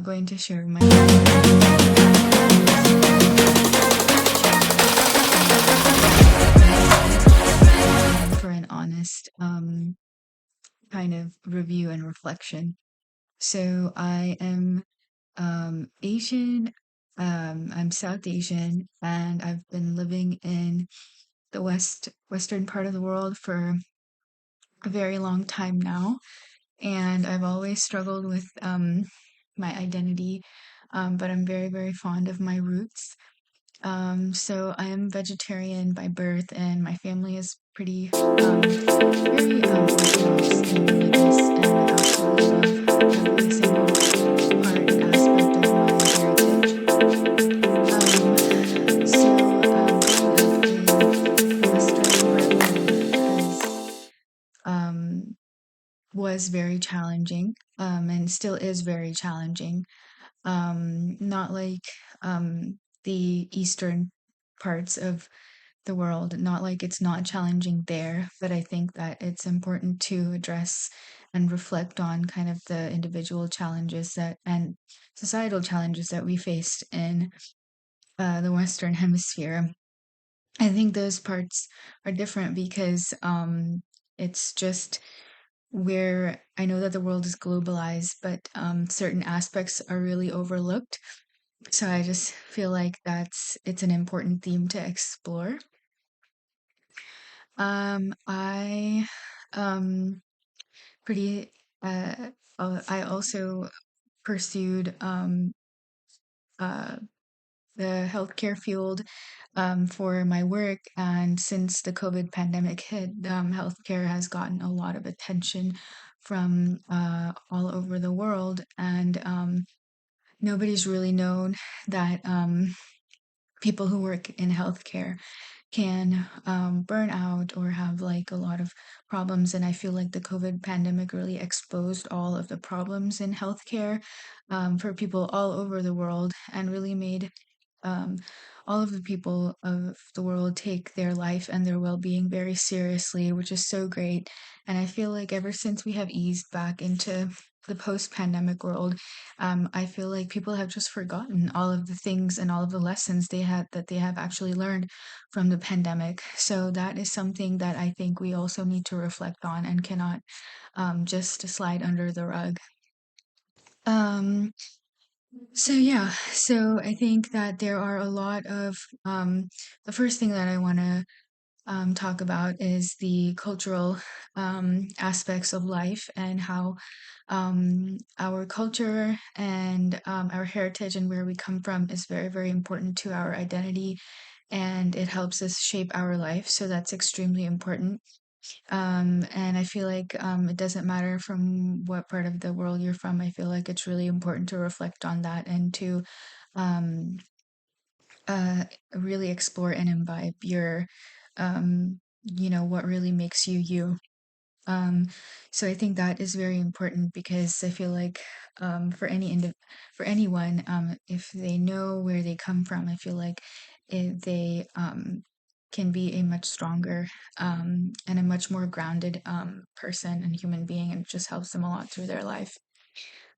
going to share my for an honest kind of review and reflection. So I am Asian. I'm South Asian, and I've been living in the western part of the world for a very long time now. And I've always struggled with my identity, but I'm very, very fond of my roots. So I am vegetarian by birth, and my family is pretty very orthodox and religious, and I absolutely love every single part and aspect of my heritage. Growing up in the western part of the world um, was very challenging, and still is very challenging. Not like the eastern parts of the world, not like it's not challenging there, but I think that it's important to address and reflect on kind of the individual challenges that and societal challenges that we faced in the Western Hemisphere. I think those parts are different because it's just where I know that the world is globalized, but certain aspects are really overlooked. So I just feel like it's an important theme to explore. I um pretty I also pursued uh the healthcare field for my work, and since the COVID pandemic hit, healthcare has gotten a lot of attention from all over the world, and nobody's really known that people who work in healthcare can burn out or have like a lot of problems. And I feel like the COVID pandemic really exposed all of the problems in healthcare for people all over the world, and really made um, all of the people of the world take their life and their well-being very seriously, which is so great. And I feel like ever since we have eased back into the post-pandemic world, I feel like people have just forgotten all of the things and all of the lessons they have actually learned from the pandemic. So that is something that I think we also need to reflect on and cannot just slide under the rug. Um, so yeah, so I think that there are a lot of the first thing that I want to talk about is the cultural aspects of life, and how our culture and our heritage and where we come from is very, very important to our identity, and it helps us shape our life. So that's extremely important. And I feel like it doesn't matter from what part of the world you're from. I feel like it's really important to reflect on that and to um, uh, really explore and imbibe your, what really makes you you. Um, so I think that is very important, because I feel like for anyone, if they know where they come from, I feel like they can be a much stronger and a much more grounded person and human being, and it just helps them a lot through their life.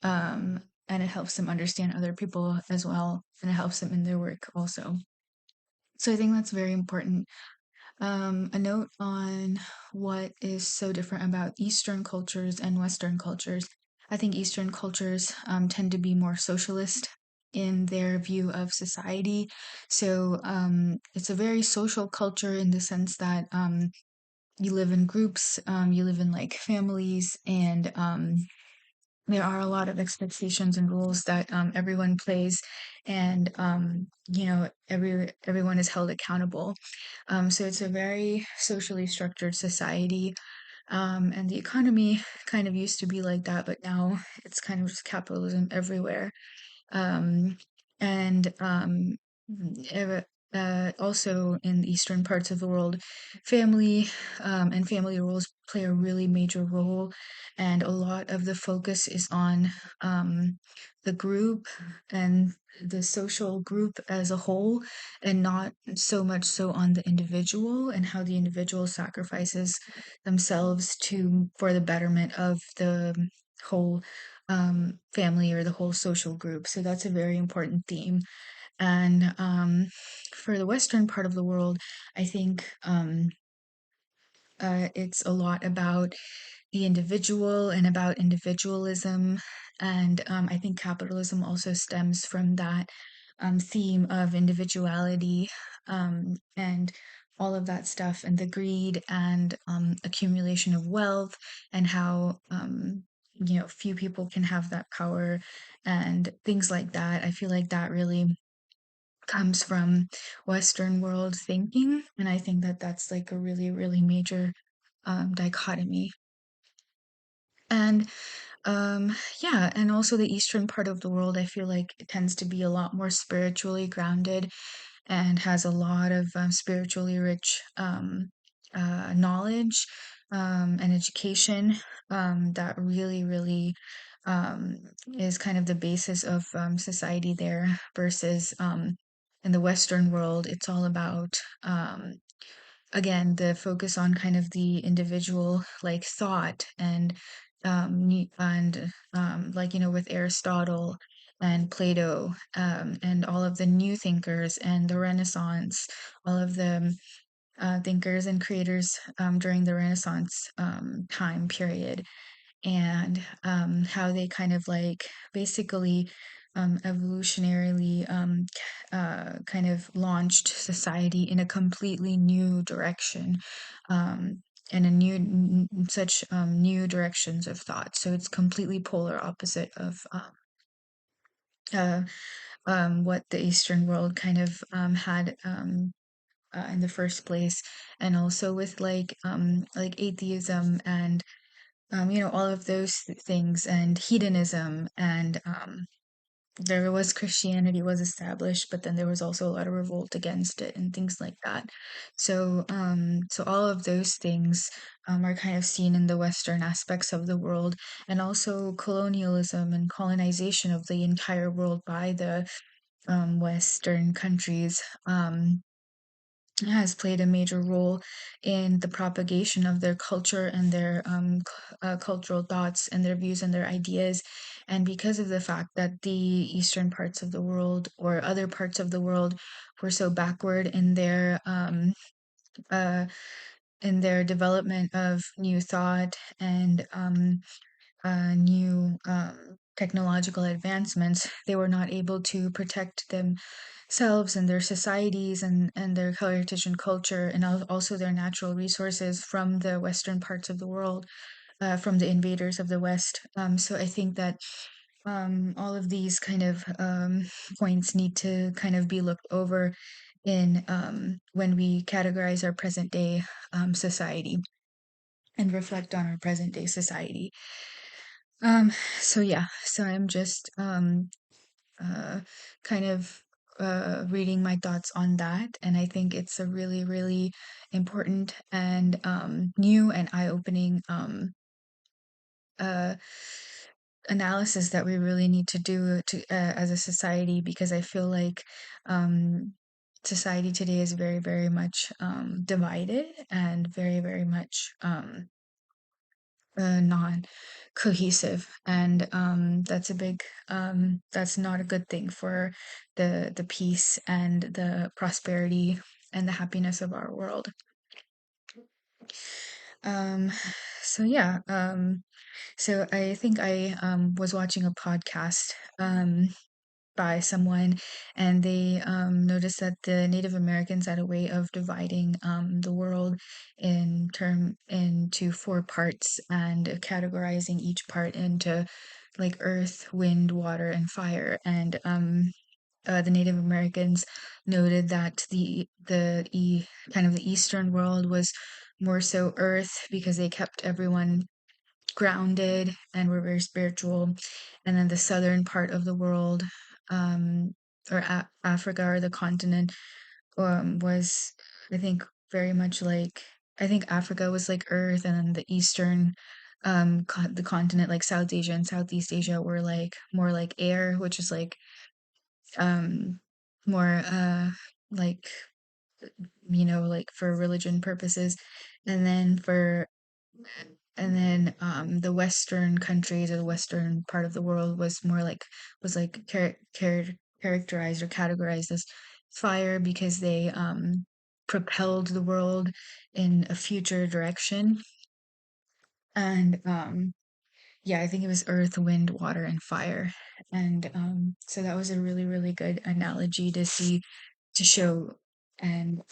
And it helps them understand other people as well, and it helps them in their work also. So I think that's very important. A note on what is so different about Eastern cultures and Western cultures. I think Eastern cultures tend to be more socialist in their view of society. So it's a very social culture in the sense that you live in groups, you live in like families, and there are a lot of expectations and rules that everyone plays, and everyone is held accountable. So it's a very socially structured society, and the economy kind of used to be like that, but now it's kind of just capitalism everywhere. Um, and ev- Also in the eastern parts of the world, family and family roles play a really major role, and a lot of the focus is on the group and the social group as a whole, and not so much so on the individual and how the individual sacrifices themselves to for the betterment of the whole family or the whole social group. So that's a very important theme. And for the Western part of the world, I think it's a lot about the individual and about individualism. And I think capitalism also stems from that theme of individuality and all of that stuff, and the greed and accumulation of wealth, and how, few people can have that power and things like that. I feel like that really comes from Western world thinking. And I think that that's like a really, really major dichotomy. And yeah, and also the eastern part of the world, I feel like it tends to be a lot more spiritually grounded and has a lot of spiritually rich knowledge and education that really, really um, is kind of the basis of society there versus in the Western world, it's all about again, the focus on kind of the individual like thought and like with Aristotle and Plato and all of the new thinkers and the Renaissance, all of the thinkers and creators during the Renaissance time period, and how they kind of like basically evolutionarily kind of launched society in a completely new direction, and a such new directions of thought. So it's completely polar opposite of uh, what the Eastern world kind of had in the first place, and also with like atheism and all of those things, and hedonism, and there was Christianity was established, but then there was also a lot of revolt against it and things like that. So all of those things are kind of seen in the Western aspects of the world, and also colonialism and colonization of the entire world by the Western countries. Has played a major role in the propagation of their culture and their cultural thoughts and their views and their ideas. And because of the fact that the eastern parts of the world or other parts of the world were so backward uh, in their development of new thought and new technological advancements, they were not able to protect themselves and their societies and their heritage and culture, and also their natural resources from the western parts of the world, from the invaders of the West. So I think that all of these kind of points need to kind of be looked over in when we categorize our present day society and reflect on our present day society. Um, so yeah, so I'm just uh kind of reading my thoughts on that, and I think it's a really, really important and new and eye-opening uh analysis that we really need to do to as a society, because I feel like society today is very, very much divided and very, very much non-cohesive, and that's a big that's not a good thing for the peace and the prosperity and the happiness of our world. um so yeah, so I think I was watching a podcast by someone, and they noticed that the Native Americans had a way of dividing the world into four parts and categorizing each part into like earth, wind, water, and fire. And the Native Americans noted that kind of the Eastern world was more so earth, because they kept everyone grounded and were very spiritual. And then the southern part of the world, um, or Africa, or the continent, was, I think, very much like, I think Africa was like earth, and then the eastern, the continent, like South Asia and Southeast Asia, were like more like air, which is like um, more like like for religion purposes. And then for the Western countries or the Western part of the world was like characterized or categorized as fire because they propelled the world in a future direction. And yeah, I think it was earth, wind, water, and fire. And so that was a really, really good analogy to see, to show, and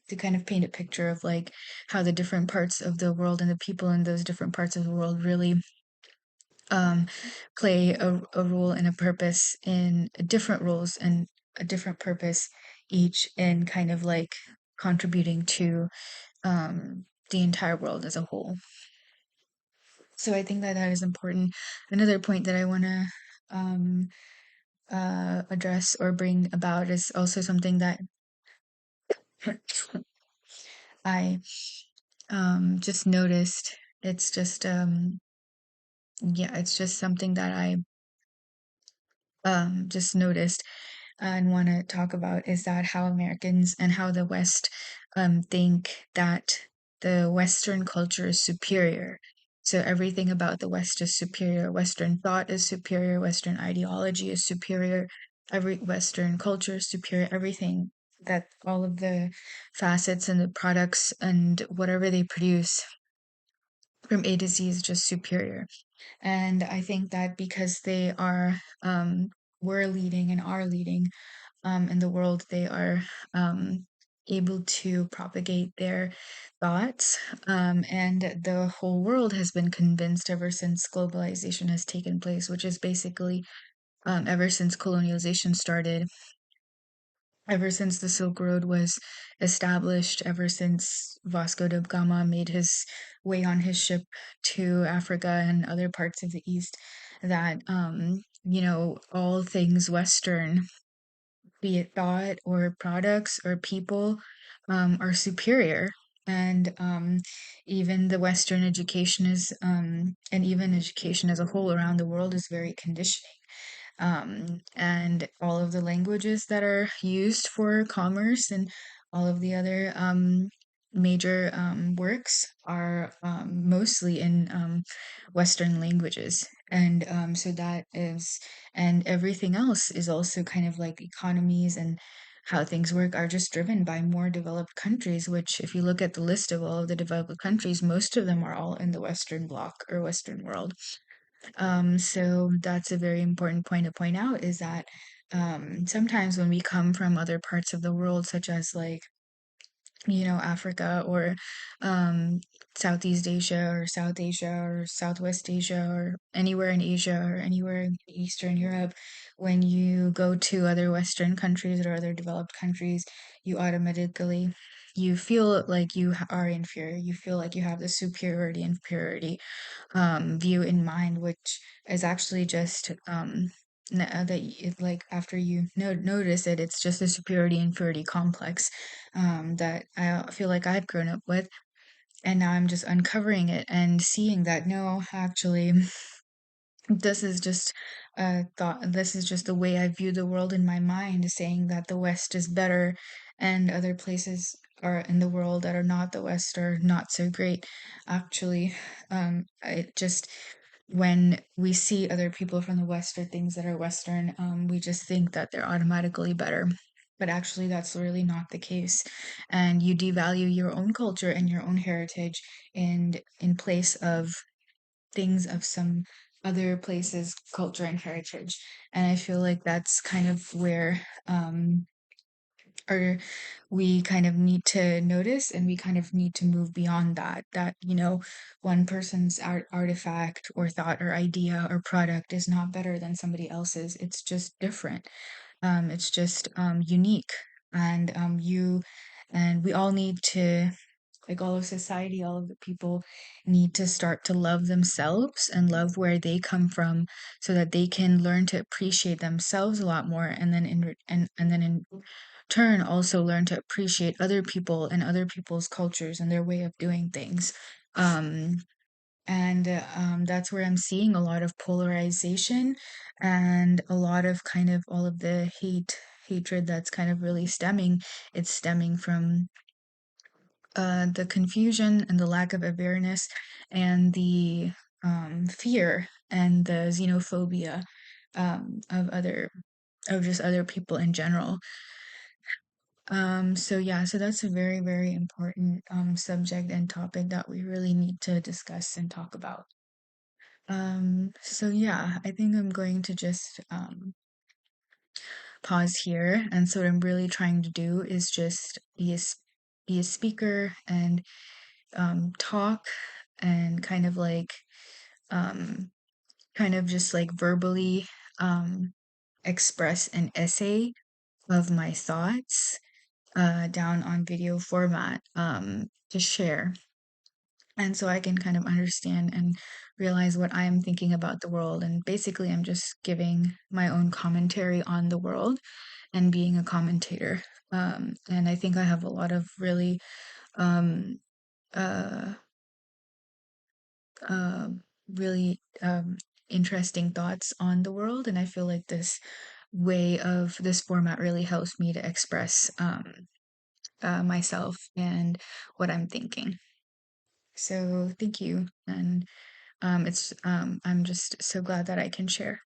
to kind of paint a picture of like how the different parts of the world and the people in those different parts of the world really um, play a role and a purpose in different roles and a different purpose each in kind of like contributing to the entire world as a whole. So I think that that is important. Another point that I want to um, address or bring about is also something that I just noticed. It's just yeah, it's just something that I just noticed and want to talk about is that how Americans and how the West think that the Western culture is superior. So everything about the West is superior. Western thought is superior. Western ideology is superior. Every Western culture is superior. Everything that all of the facets and the products and whatever they produce from A to Z is just superior. And I think that because they are, were leading and are leading in the world, they are able to propagate their thoughts. And the whole world has been convinced ever since globalization has taken place, which is basically ever since colonialization started, ever since the Silk Road was established, ever since Vasco da Gama made his way on his ship to Africa and other parts of the East, that, all things Western, be it thought or products or people, are superior. And even the Western education is, and even education as a whole around the world is very conditioning, and all of the languages that are used for commerce and all of the other major works are mostly in Western languages. And so that is, and everything else is also kind of like economies and how things work are just driven by more developed countries, which, if you look at the list of all of the developed countries, most of them are all in the Western bloc or Western world. So that's a very important point to point out is that sometimes when we come from other parts of the world, such as like, Africa or um, Southeast Asia or South Asia or Southwest Asia or anywhere in Asia or anywhere in Eastern Europe, when you go to other Western countries or other developed countries, you automatically you feel like are inferior. You feel like you have the superiority and inferiority view in mind, which is actually just like after you notice it, it's just a superiority inferiority complex that I feel like I've grown up with, and now I'm just uncovering it and seeing that no, actually, this is just a thought. This is just the way I view the world in my mind, saying that the West is better and other places are in the world that are not the West are not so great. Actually, it just when we see other people from the West or things that are Western, we just think that they're automatically better. But actually, that's really not the case. And you devalue your own culture and your own heritage in place of things of some other places' culture and heritage. And I feel like that's kind of where or we kind of need to notice and we kind of need to move beyond that one person's artifact or thought or idea or product is not better than somebody else's. It's just different. It's just unique. And we all need to, like, all of society, all of the people need to start to love themselves and love where they come from so that they can learn to appreciate themselves a lot more, and then in turn also learn to appreciate other people and other people's cultures and their way of doing things. Um, and That's where I'm seeing a lot of polarization and a lot of kind of all of the hatred that's kind of really stemming. It's stemming from the confusion and the lack of awareness and the fear and the xenophobia of just other people in general. So yeah, so that's a very, very important subject and topic that we really need to discuss and talk about. So yeah, I think I'm going to just pause here. And so what I'm really trying to do is just be a speaker and talk and um, kind of just like verbally express an essay of my thoughts down on video format to share. And so I can kind of understand and realize what I am thinking about the world. And basically, I'm just giving my own commentary on the world and being a commentator. And I think I have a lot of really um, uh, uh, really interesting thoughts on the world. And I feel like this format really helps me to express myself and what I'm thinking. So thank you. And I'm just so glad that I can share.